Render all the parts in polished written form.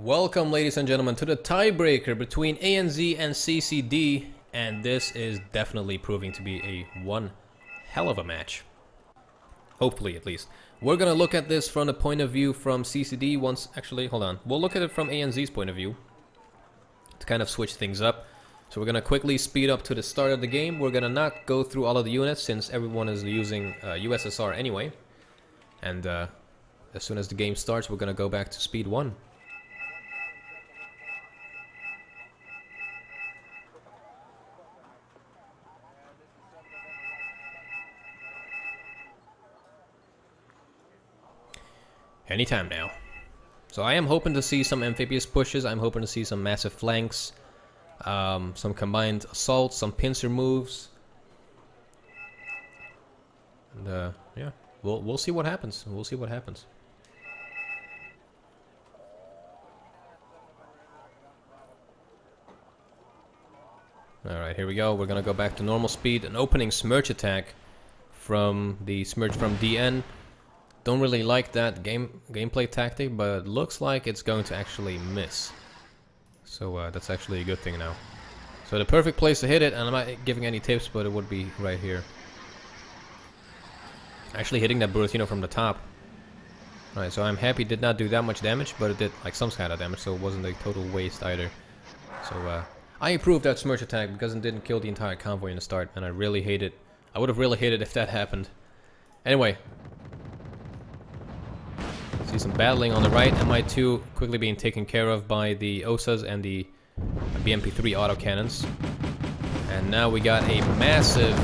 Welcome, ladies and gentlemen, to the tiebreaker between ANZ and CCD, and this is definitely proving to be a one hell of a match. Hopefully, at least. We're gonna look at this from the point of view from CCD once... Actually, hold on. We'll look at it from ANZ's point of view to kind of switch things up. So we're gonna quickly speed up to the start of the game. We're gonna not go through all of the units since everyone is using USSR anyway. And as soon as the game starts, we're gonna go back to speed 1. Anytime now. So I am hoping to see some amphibious pushes. I'm hoping to see some massive flanks, some combined assaults, some pincer moves, and yeah, we'll see what happens. We'll see what happens. All right, here we go. We're gonna go back to normal speed. An opening smirch attack from the smirch from DN. Don't really like that gameplay tactic, but it looks like it's going to actually miss. So that's actually a good thing now. So the perfect place to hit it, and I'm not giving any tips, but it would be right here. Actually hitting that Buratino from the top. Alright, so I'm happy it did not do that much damage, but it did like some kind of damage, so it wasn't a total waste either. So I improved that smirch attack because it didn't kill the entire convoy in the start, and I really hate it. I would have really hated if that happened. Anyway. See some battling on the right, MI2 quickly being taken care of by the OSAs and the BMP3 autocannons. And now we got a massive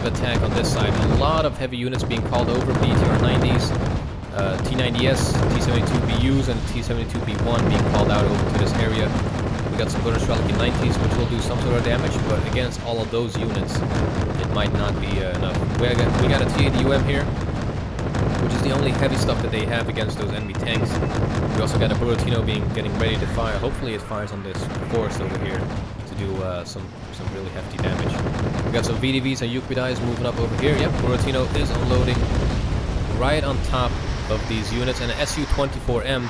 attack on this side. A lot of heavy units being called over, BTR-90s, T-90S, T-72BUs, and T-72B1 being called out over to this area. We got some Wargame-90s, which will do some sort of damage, but against all of those units, it might not be enough. We got a T-80UM here, which is the only heavy stuff that they have against those enemy tanks. We also got a Buratino getting ready to fire. Hopefully it fires on this forest over here to do some really hefty damage. We got some VDVs and Pidgeys moving up over here. Yep, Buratino is unloading right on top of these units, and an Su-24M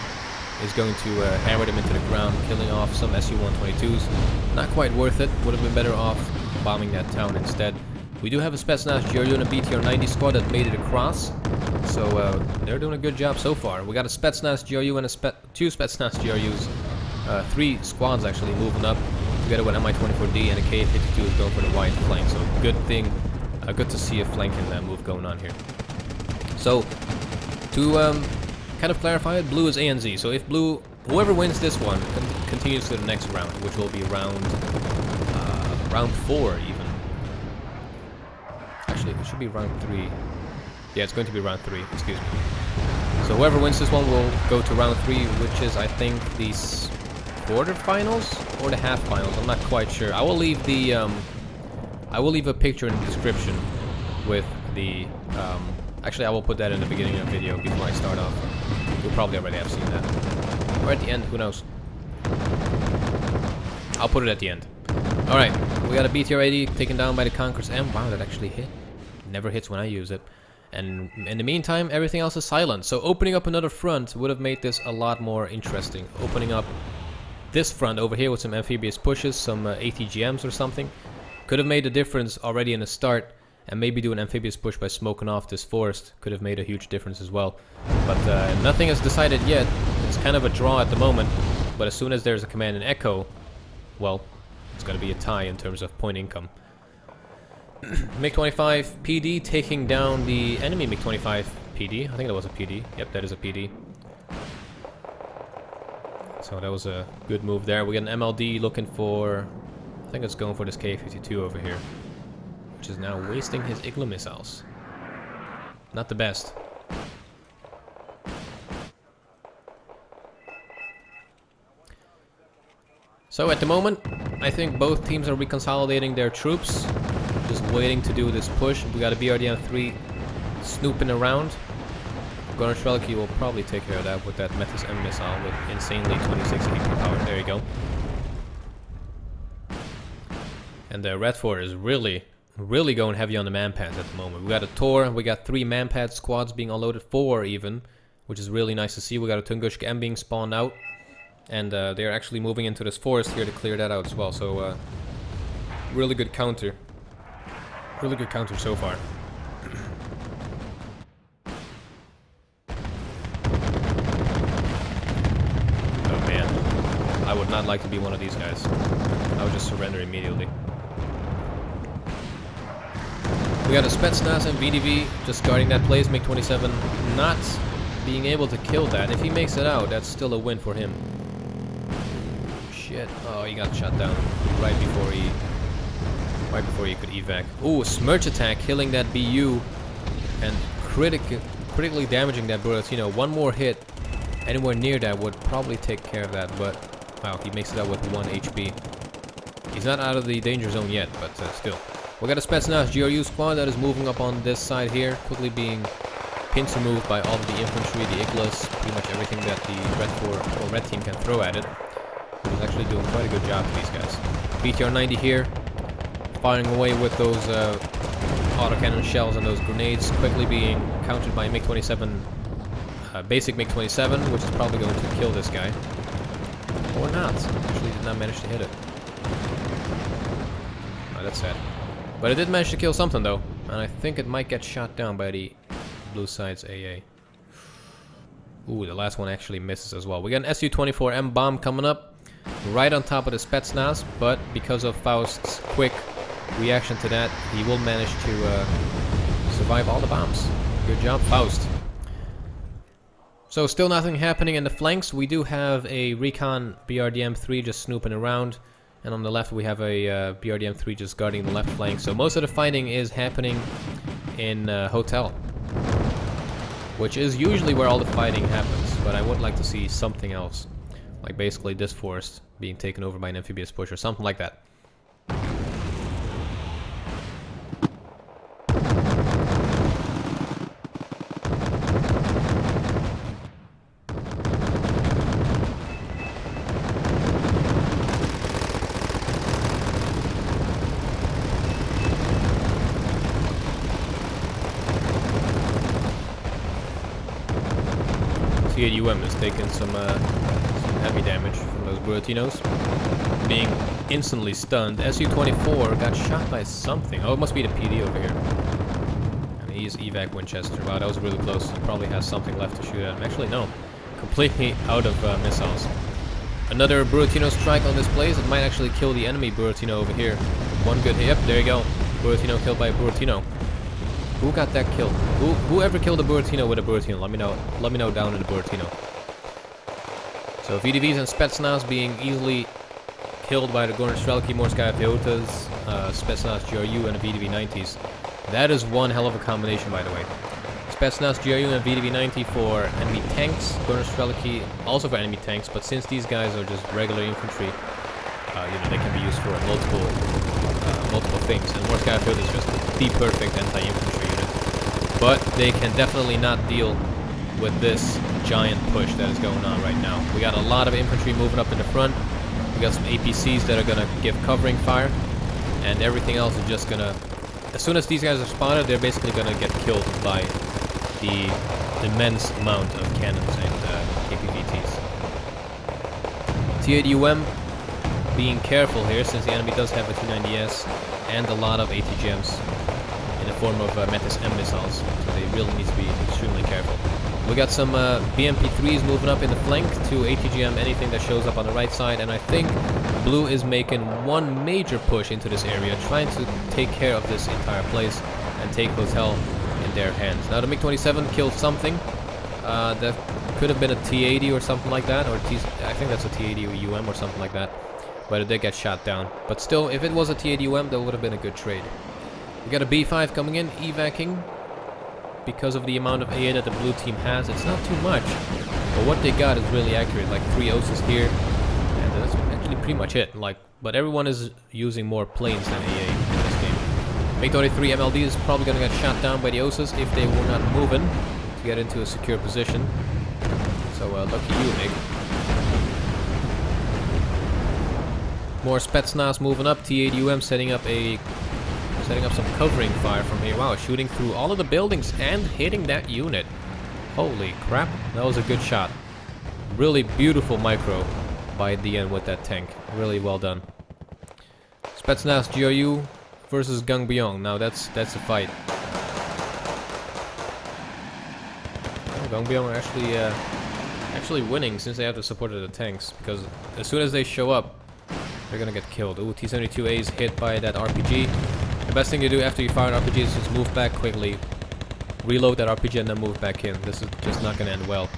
is going to hammer them into the ground, killing off some Su-122s. Not quite worth it. Would have been better off bombing that town instead. We do have a Spetsnaz GRU and a BTR-90 squad that made it across, so they're doing a good job so far. We got a Spetsnaz GRU and two Spetsnaz GRUs, 3 squads actually moving up, together with Mi-24D, and a K-52 is going for the wide flank. So good thing, good to see a flanking move going on here. So to kind of clarify it, blue is ANZ. So if blue, whoever wins this one, continues to the next round, which will be round 4 even. Actually, it should be round 3. Yeah, it's going to be round 3, excuse me. So whoever wins this one will go to round 3, which is, I think, the quarterfinals or the half finals. I'm not quite sure. I will leave the I will leave a picture in the description with the actually I will put that in the beginning of the video before I start off. You'll probably already have seen that. Or at the end, who knows. I'll put it at the end. Alright, we got a BTR-80 taken down by the Conqueror's M. Wow, that actually hit. Never hits when I use it. And in the meantime, everything else is silent. So opening up another front would have made this a lot more interesting. Opening up this front over here with some amphibious pushes, some ATGMs or something, could have made a difference already in the start. And maybe do an amphibious push by smoking off this forest could have made a huge difference as well. But nothing is decided yet. It's kind of a draw at the moment. But as soon as there's a command in Echo, well, it's going to be a tie in terms of point income. MiG-25 PD taking down the enemy MiG-25 PD. I think that was a PD. Yep, that is a PD. So that was a good move there. We got an MLD looking for... I think it's going for this K-52 over here, which is now wasting his Igloo missiles. Not the best. So at the moment, I think both teams are reconsolidating their troops, just waiting to do this push. We got a BRDM-3 snooping around. Grnvld will probably take care of that with that Metis M missile with insanely 26 HP power. There you go. And the Red 4 is really going heavy on the manpads at the moment. We got a Tor, we got 3 manpad squads being unloaded, 4 even, which is really nice to see. We got a Tunguska M being spawned out. And they're actually moving into this forest here to clear that out as well. So really good counter. Really good counter so far. Oh man, I would not like to be one of these guys. I would just surrender immediately. We got a Spetsnaz and VDV just guarding that place. Mchl not being able to kill that. If he makes it out, that's still a win for him. Shit. Oh, he got shot down right before he could evac. Ooh, Smirch attack killing that BU and critically damaging that Buratino. One more hit anywhere near that would probably take care of that, but wow, he makes it out with 1 HP. He's not out of the danger zone yet, but still. We got a Spetsnaz GRU squad that is moving up on this side here, quickly being pins removed by all of the infantry, the Iglas, pretty much everything that the red team can throw at it. He's actually doing quite a good job for these guys. BTR 90 here, firing away with those autocannon shells and those grenades, quickly being countered by Mchl, basic Mchl, which is probably going to kill this guy. Or not. Actually did not manage to hit it. Oh, that's sad. But it did manage to kill something though, and I think it might get shot down by the blue side's AA. Ooh, the last one actually misses as well. We got an Su-24M bomb coming up right on top of the Spetsnaz, but because of Faust's quick reaction to that, he will manage to survive all the bombs. Good job, Faust. So still nothing happening in the flanks. We do have a Recon BRDM-3 just snooping around. And on the left we have a BRDM-3 just guarding the left flank. So most of the fighting is happening in Hotel, which is usually where all the fighting happens. But I would like to see something else, like basically this forest being taken over by an amphibious push or something like that. CADUM is taking some heavy damage from those Buratinos, being instantly stunned. Su-24 got shot by something. Oh, it must be the PD over here. And he's evac Winchester. Wow, that was really close. He probably has something left to shoot at him. Actually, no. Completely out of missiles. Another Buratino strike on this place. It might actually kill the enemy Buratino over here. One good hit. Yep, there you go. Buratino killed by a Buratino. Who got that kill? Whoever killed a Buratino with a Buratino, let me know. Let me know down in the Buratino. So VDVs and Spetsnaz being easily killed by the Grnvld Morskaya Piechotas, Spetsnaz GRU and the VDV-90s. That is one hell of a combination, by the way. Spetsnaz GRU and VDV-90 for enemy tanks, Grnvld also for enemy tanks, but since these guys are just regular infantry, you know, they can be used for multiple things. And Morskaya Piechotas is just the perfect anti-infantry unit. But they can definitely not deal with this giant push that is going on right now. We got a lot of infantry moving up in the front. We got some APCs that are gonna give covering fire, and everything else is just gonna, as soon as these guys are spotted, they're basically gonna get killed by the immense amount of cannons and KPVTs. TADUM being careful here, since the enemy does have a T-90S and a lot of ATGMs in the form of Metis M missiles, so they really need to be extremely careful. We got some BMP-3s moving up in the flank to ATGM anything that shows up on the right side, and I think Blue is making one major push into this area, trying to take care of this entire place and take Hotel in their hands. Now the MiG-27 killed something. That could have been a T-80 or something like that, or I think that's a T-80 or UM or something like that, but it did get shot down. But still, if it was a T-80 UM, that would have been a good trade. We got a B5 coming in, evacing. Because of the amount of AA that the blue team has, it's not too much. But what they got is really accurate, like 3 OSAs here, and that's actually pretty much it. Like, but everyone is using more planes than AA in this game. Mchl MLD is probably gonna get shot down by the OSAs if they were not moving to get into a secure position. So lucky you, Mig. More Spetsnaz moving up. T-80UM setting up some covering fire from here. Wow, shooting through all of the buildings and hitting that unit. Holy crap, that was a good shot. Really beautiful micro by the end with that tank. Really well done. Spetsnaz GRU versus Gangbyong. Now that's a fight. Oh, Gangbyong are actually winning since they have the support of the tanks, because as soon as they show up, they're gonna get killed. Ooh, T-72A is hit by that RPG. The best thing to do after you fire an RPG is just move back quickly, reload that RPG, and then move back in. This is just not gonna end well.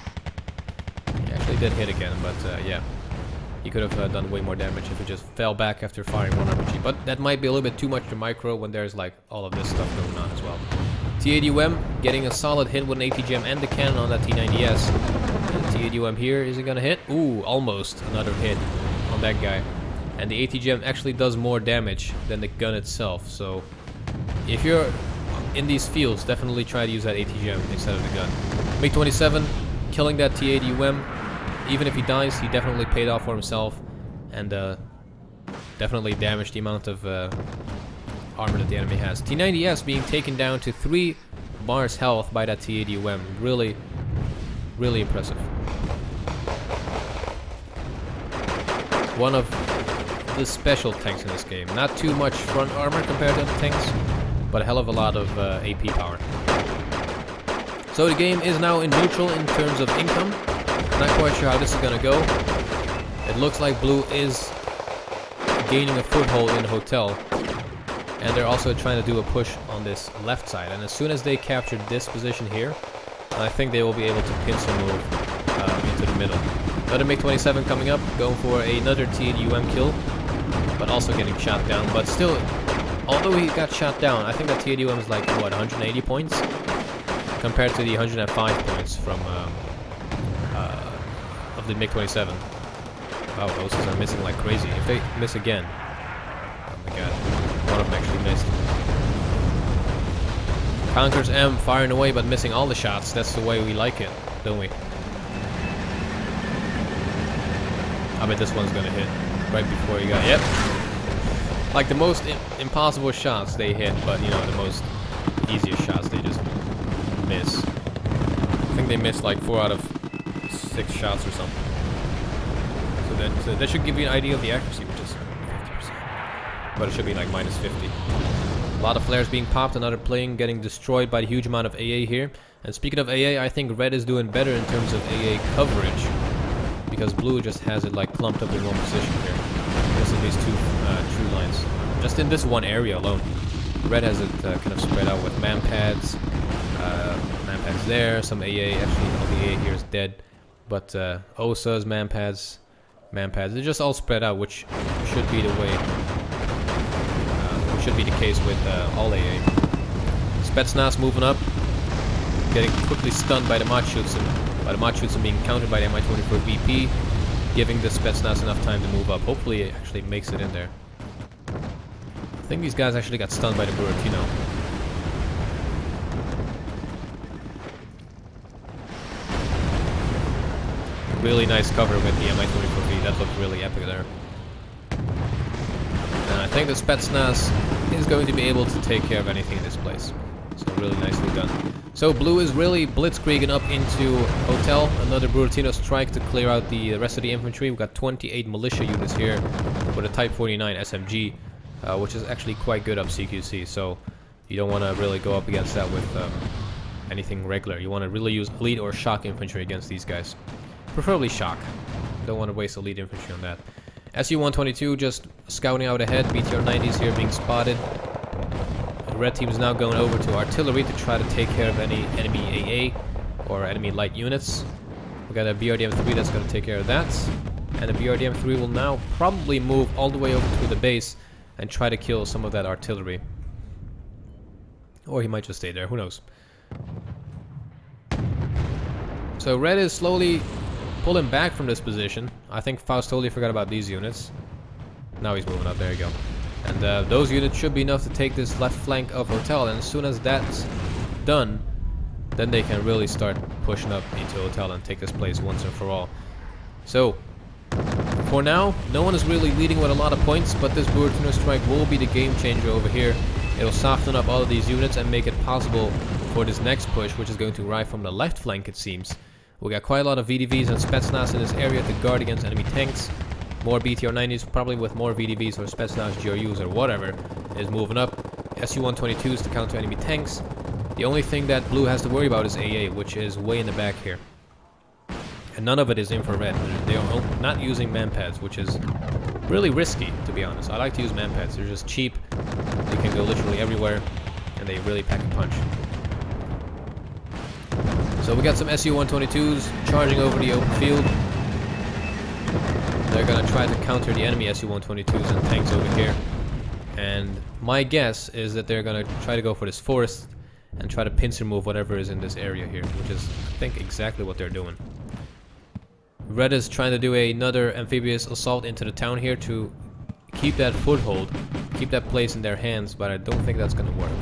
He actually did hit again, but yeah. He could have done way more damage if he just fell back after firing one RPG. But that might be a little bit too much to micro when there's like all of this stuff going on as well. T80UM getting a solid hit with an ATGM and the cannon on that T90S. And T80UM here, is it gonna hit? Ooh, almost another hit on that guy. And the ATGM actually does more damage than the gun itself. So if you're in these fields, definitely try to use that ATGM instead of the gun. MiG-27 killing that T80UM. Even if he dies, he definitely paid off for himself, and definitely damaged the amount of armor that the enemy has. T90S being taken down to 3 bars health by that T80UM. Really, really impressive. One of the special tanks in this game. Not too much front armor compared to other tanks, but a hell of a lot of AP power. So the game is now in neutral in terms of income. Not quite sure how this is gonna go. It looks like Blue is gaining a foothold in the hotel, and they're also trying to do a push on this left side. And as soon as they capture this position here, I think they will be able to pincer move into the middle. Another MiG-27 coming up, going for another T80UM kill, but also getting shot down. But still, although he got shot down, I think that T80UM is like what, 180 points compared to the 105 points from the MiG-27. Wow, those are missing like crazy. If they miss again, oh my god, one of them actually missed. Conquerors M firing away but missing all the shots. That's the way we like it, don't we? I bet this one's gonna hit right before you got. Yep. Like the most impossible shots they hit, but you know, the most easiest shots they just miss. I think they missed like 4 out of 6 shots or something. So that should give you an idea of the accuracy, which is 50%. But it should be like -50. A lot of flares being popped, another plane getting destroyed by the huge amount of AA here. And speaking of AA, I think Red is doing better in terms of AA coverage, because Blue just has it like clumped up in one position here. Just in these 2 true lines. Just in this one area alone. Red has it kind of spread out with man-pads. Man-pads there, some AA, actually all the AA here is dead. But OSAs, man-pads, they're just all spread out, which should be the way, should be the case with all AA. Spetsnaz moving up, getting quickly stunned by the Machutsen. By the Machutsen being countered by the Mi-24 BP, giving the Spetsnaz enough time to move up. Hopefully it actually makes it in there. I think these guys actually got stunned by the Buratino. Really nice cover with the Mi-24V. That looked really epic there. And I think the Spetsnaz is going to be able to take care of anything in this place. So really nicely done. So Blue is really blitzkrieging up into Hotel. Another Buratino strike to clear out the rest of the infantry. We've got 28 militia units here with a Type 49 SMG, which is actually quite good up CQC. So you don't want to really go up against that with anything regular. You want to really use elite or shock infantry against these guys. Preferably shock. Don't want to waste elite infantry on that. SU-122 just scouting out ahead. BTR 90s here being spotted. The red team is now going over to artillery to try to take care of any enemy AA or enemy light units. We got a BRDM-3 that's going to take care of that. And the BRDM-3 will now probably move all the way over to the base and try to kill some of that artillery. Or he might just stay there, who knows. So red is slowly pulling back from this position. I think Faust totally forgot about these units. Now he's moving up, there you go. And those units should be enough to take this left flank of Hotel, and as soon as that's done, then they can really start pushing up into Hotel and take this place once and for all. So, for now, no one is really leading with a lot of points, but this Buratino strike will be the game changer over here. It'll soften up all of these units and make it possible for this next push, which is going to arrive from the left flank, it seems. We got quite a lot of VDVs and Spetsnaz in this area to guard against enemy tanks. more BTR-90s, probably with more VDVs or Spetsnaz GRUs or whatever, is moving up. Su-122s to counter enemy tanks. The only thing that blue has to worry about is AA, which is way in the back here. And none of it is infrared. They are not using manpads, which is really risky, to be honest. I like to use manpads. They're just cheap. They can go literally everywhere, and they really pack a punch. So we got some Su-122s charging over the open field. They're gonna try to counter the enemy Su-122s and tanks over here. And my guess is that they're gonna try to go for this forest and try to pincer move whatever is in this area here, which is, I think, exactly what they're doing. Red is trying to do another amphibious assault into the town here to keep that foothold, keep that place in their hands, but I don't think that's gonna work.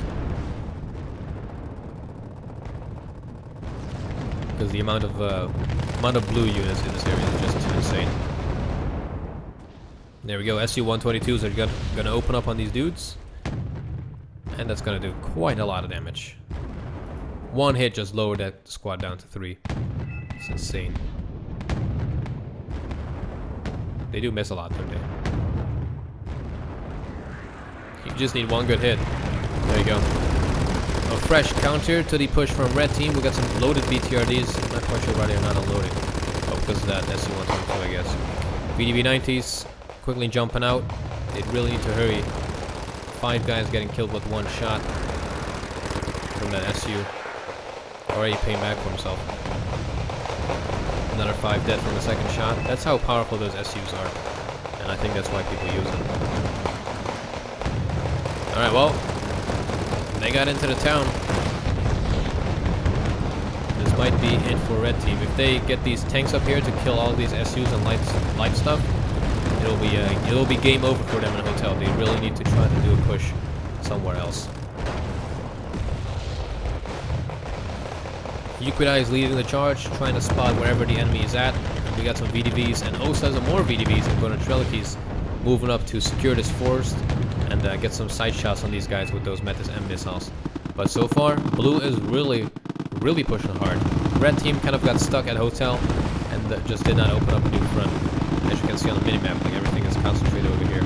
Because the amount of blue units in this area is just too insane. There we go, Su-122s are gonna open up on these dudes. And that's gonna do quite a lot of damage. One hit just lowered that squad down to 3. It's insane. They do miss a lot, don't they? You just need one good hit. There you go. A fresh counter to the push from red team. We got some loaded BTRDs. I'm not quite sure why they're not unloading. Oh, because of that Su-122, I guess. VDV-90s quickly jumping out. They really need to hurry. 5 guys getting killed with 1 shot from that SU. Already paying back for himself. Another 5 dead from the 2nd shot. That's how powerful those SUs are. And I think that's why people use them. Alright, well, they got into the town. This might be it for red team. If they get these tanks up here to kill all these SUs and light stuff, it'll be game over for them in the hotel. They really need to try to do a push somewhere else. Uqui is leading the charge, trying to spot wherever the enemy is at. We got some VDVs and OSAs and more VDVs and Grnvld moving up to secure this forest and get some side shots on these guys with those Metis M missiles. But so far, blue is really pushing hard. Red team kind of got stuck at hotel and just did not open up a new front. As you can see on the minimap, like everything is concentrated over here.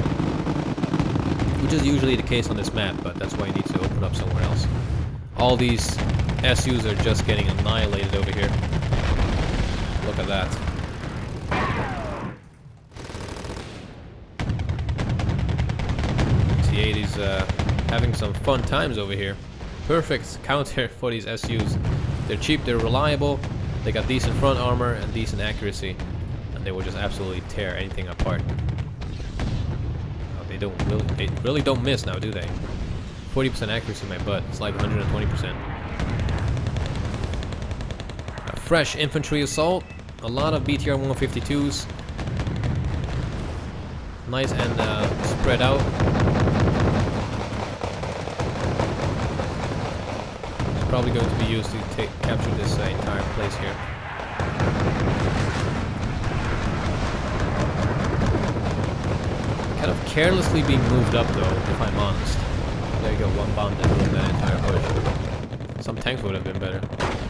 Which is usually the case on this map, but that's why you need to open up somewhere else. All these SUs are just getting annihilated over here. Look at that. T-80's having some fun times over here. Perfect counter for these SUs. They're cheap, they're reliable, they got decent front armor and decent accuracy. And they will just absolutely tear anything apart. Oh, they really don't miss now, do they? 40% accuracy, my butt. It's like 120%. A fresh infantry assault. A lot of BTR 152s. Nice and spread out. It's probably going to be used to capture this entire place here. Kind of carelessly being moved up though, if I'm honest. There you go, 1 bomb didn't ruin that entire push. Some tanks would have been better.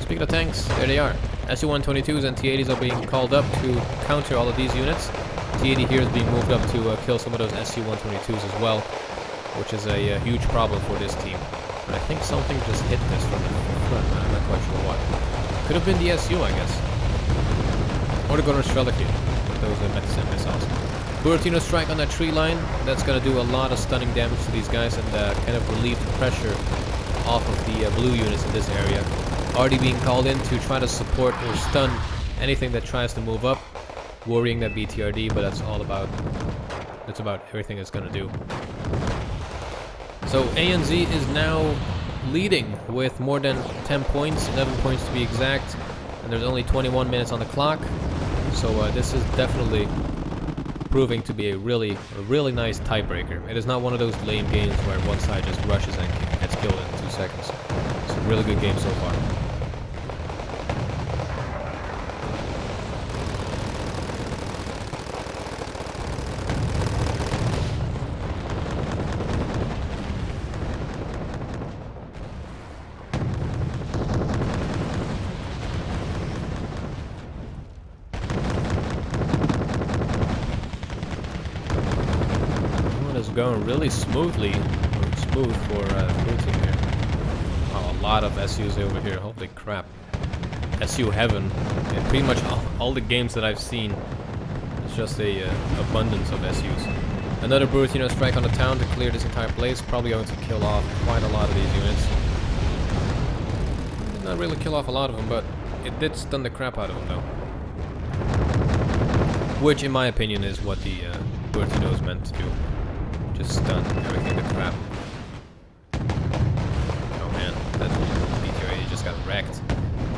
Speaking of tanks, there they are. Su-122s and T-80s are being called up to counter all of these units. T-80 here is being moved up to kill some of those Su-122s as well, which is a huge problem for this team. But I think something just hit this from the front. I'm not quite sure what. Could have been the SU, I guess. Or the Grnvld with those Metis M missiles. Buratino strike on that tree line. That's going to do a lot of stunning damage to these guys and kind of relieve the pressure off of the blue units in this area. Already being called in to try to support or stun anything that tries to move up, worrying that BTRD, but that's about everything it's going to do. So ANZ is now leading with more than 10 points, 11 points to be exact, and there's only 21 minutes on the clock. So this is definitely proving to be a really nice tiebreaker. It is not one of those lame games where one side just rushes and gets killed in 2 seconds. It's a really good game so far. going really smoothly. Smooth for blue team here. Oh, a lot of SUs over here. Holy crap. SU heaven. Yeah, pretty much all the games that I've seen, it's just a abundance of SUs. Another Brutino strike on the town to clear this entire place. Probably going to kill off quite a lot of these units. Did not really kill off a lot of them, but it did stun the crap out of them though. Which, in my opinion, is what the Brutino is meant to do. Just stun everything to crap. Oh man, that BTO just got wrecked.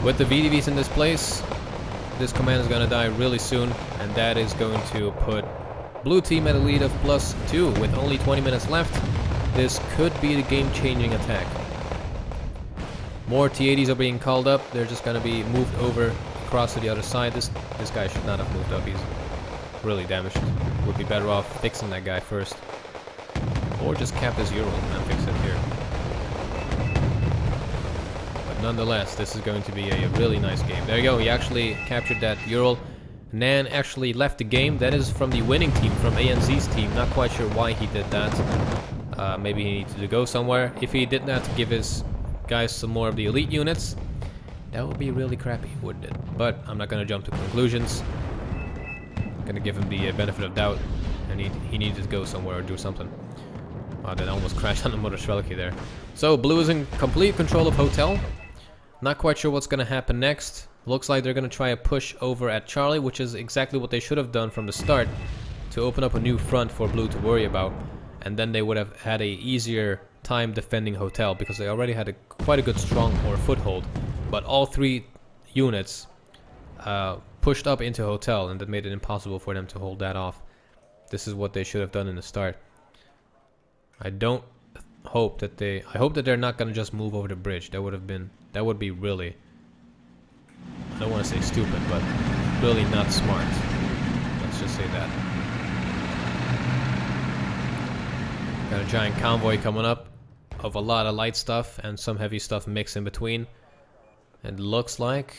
With the VDVs in this place, this command is going to die really soon, and that is going to put blue team at a lead of +2 with only 20 minutes left. This could be the game-changing attack. More T80s are being called up. They're just going to be moved over across to the other side. This guy should not have moved up. He's really damaged. Would be better off fixing that guy first, or just cap his Euro and fix it here. Nonetheless, this is going to be a really nice game. There you go, he actually captured that Ural. Nan actually left the game. That is from the winning team, from ANZ's team. Not quite sure why he did that. Maybe he needed to go somewhere. If he did not give his guys some more of the elite units, that would be really crappy, wouldn't it? But I'm not going to jump to conclusions. I'm going to give him the benefit of doubt. And he needed to go somewhere or do something. Wow, that almost crashed on the Mother Shrelke there. So, blue is in complete control of Hotel. Not quite sure what's going to happen next. Looks like they're going to try a push over at Charlie, which is exactly what they should have done from the start, to open up a new front for blue to worry about. And then they would have had a easier time defending Hotel, because they already had quite a good strong or foothold. But all three units pushed up into Hotel, and that made it impossible for them to hold that off. This is what they should have done in the start. I hope that they're not going to just move over the bridge. That would be really, I don't want to say stupid, but really not smart. Let's just say that. Got a giant convoy coming up of a lot of light stuff and some heavy stuff mixed in between. It looks like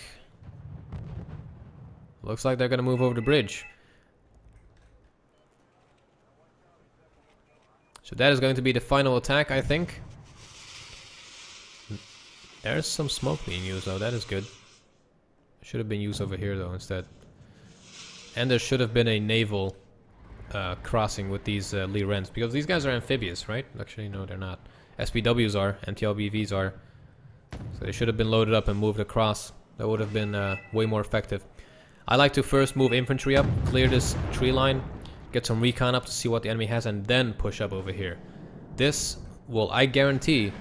they're going to move over the bridge. So that is going to be the final attack, I think. There's some smoke being used though, that is good. Should have been used over here though instead. And there should have been a naval crossing with these Lee Rens, because these guys are amphibious, right? Actually, no, they're not. SPWs are, MTLBVs are. So they should have been loaded up and moved across. That would have been way more effective. I like to first move infantry up, clear this tree line, get some recon up to see what the enemy has, and then push up over here. This will, I guarantee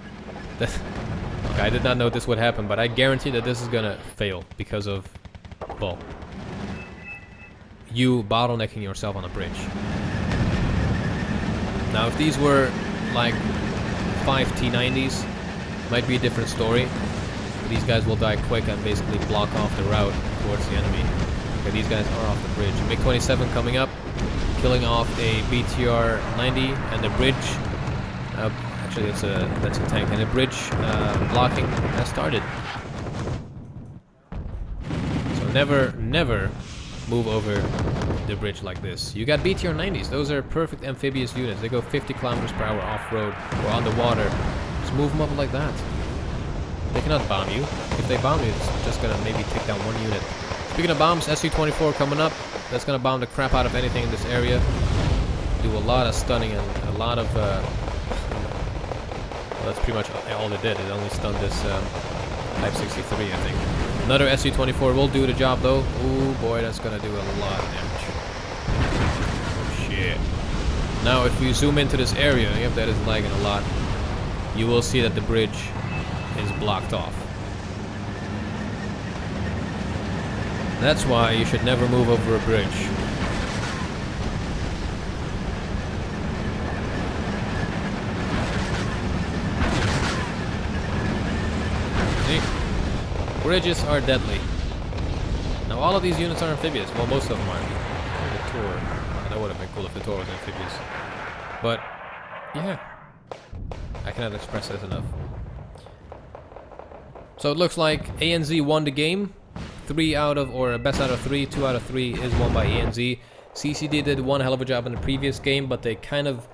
that... Okay, I did not know this would happen, but I guarantee that this is gonna fail because of, well, you bottlenecking yourself on a bridge. Now, if these were like 5 T90s, might be a different story. But these guys will die quick and basically block off the route towards the enemy. Okay, these guys are off the bridge. MiG-27 coming up, killing off a BTR-90, and the bridge. Actually, that's a tank, and the bridge blocking has started. So never move over the bridge like this. You got BTR-90s. Those are perfect amphibious units. They go 50 kilometers per hour off-road or on the water. Just move them up like that. They cannot bomb you. If they bomb you, it's just gonna maybe take down one unit. Speaking of bombs, Su-24 coming up. That's gonna bomb the crap out of anything in this area. Do a lot of stunning and a lot of... well, that's pretty much all it did. It only stunned this Type 63, I think. Another Su-24 will do the job, though. Ooh, boy, that's gonna do a lot of damage. Oh, shit. Now, if we zoom into this area, yep, that is lagging a lot. You will see that the bridge is blocked off. That's why you should never move over a bridge. See? Bridges are deadly. Now all of these units are amphibious. Well, most of them are. The Tor. That would have been cool if the Tor was amphibious. But, yeah. I cannot express this enough. So it looks like ANZ won the game. 3 out of, or best out of 3, 2 out of 3 is won by ANZ. CCD did one hell of a job in the previous game, but they kind of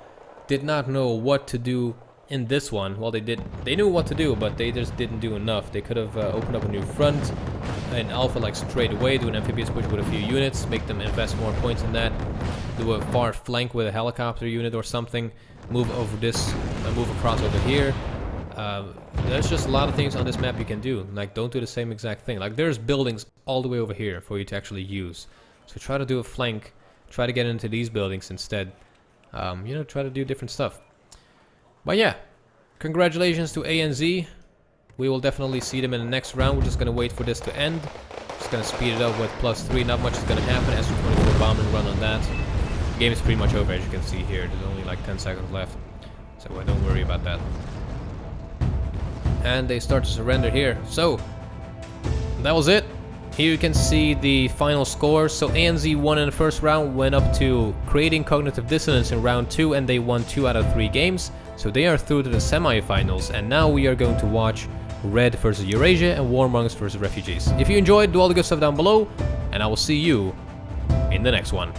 did not know what to do in this one. Well, they knew what to do, but they just didn't do enough. They could have opened up a new front in Alpha like straight away, do an amphibious push with a few units, make them invest more points in that, do a far flank with a helicopter unit or something, move over this, move across over here. There's just a lot of things on this map you can do. Like, don't do the same exact thing. Like, there's buildings all the way over here for you to actually use. So try to do a flank, try to get into these buildings instead. You know, try to do different stuff. But yeah, congratulations to ANZ. We will definitely see them in the next round. We're just gonna wait for this to end. Just gonna speed it up with +3. Not much is gonna happen. SU-24 bombing run on that. The game is pretty much over, as you can see here. There's only like 10 seconds left, so don't worry about that. And they start to surrender here. So that was it. Here you can see the final score. So ANZ won in the first round, went up to creating cognitive dissonance in round 2, and they won 2 out of 3 games. So they are through to the semi-finals, and now we are going to watch Red versus Eurasia and Warmongers versus Refugees. If you enjoyed, do all the good stuff down below, and I will see you in the next one.